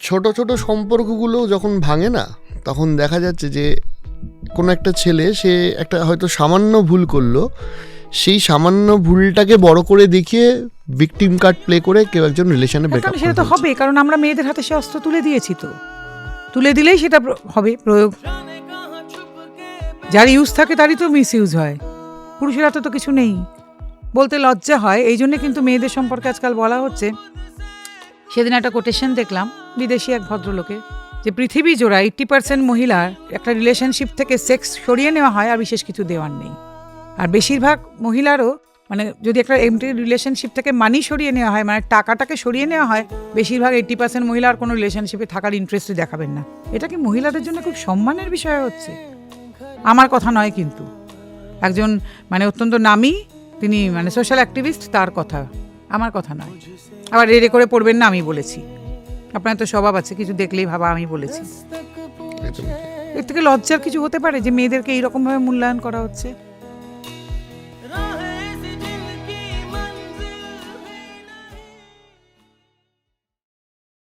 ছোট ছোট সম্পর্কগুলো যখন ভাঙে না, তখন দেখা যাচ্ছে যে কোনো একটা ছেলে সে একটা হয়তো সামান্য ভুল করলো, সেই সামান্য ভুলটাকে বড় করে দেখিয়ে ভিকটিম কার্ড প্লে করে কেউ একজন রিলেশনে ব্রেকআপ সেটা তো হবে, কারণ আমরা মেয়েদের হাতে সে অস্ত্র তুলে দিয়েছি, তো তুলে দিলেই সেটা হবে প্রয়োগ। যার ইউজ থাকে তারই তো মিস ইউজ হয়, পুরুষের হাতে তো কিছু নেই। বলতে লজ্জা হয়, এই জন্য কিন্তু মেয়েদের সম্পর্কে আজকাল বলা হচ্ছে। সেদিন একটা কোটেশন দেখলাম বিদেশি এক ভদ্রলোকের, যে পৃথিবী জোড়া 80% মহিলার একটা রিলেশনশিপ থেকে সেক্স সরিয়ে নেওয়া হয় আর বিশেষ কিছু দেওয়ার নেই। আর বেশিরভাগ মহিলারও মানে যদি একটা এমটি রিলেশনশিপ থেকে মানি সরিয়ে নেওয়া হয়, মানে টাকাটাকে সরিয়ে নেওয়া হয়, বেশিরভাগ 80% মহিলা আর কোনো রিলেশনশিপে থাকার ইন্টারেস্টই দেখাবেন না। এটা কি মহিলাদের জন্য খুব সম্মানের বিষয় হচ্ছে? আমার কথা নয় কিন্তু, একজন মানে অত্যন্ত নামী, তিনি মানে সোশ্যাল অ্যাক্টিভিস্ট, তার কথা, আমার কথা নয়। আবার রেড়ে করে পড়বেন না আমি বলেছি, আপনার তো স্বভাব আছে কিছু দেখলেই ভাবা আমি বলেছি। এর থেকে লজ্জার কিছু হতে পারে যে মেয়েদেরকে এইরকমভাবে মূল্যায়ন করা হচ্ছে?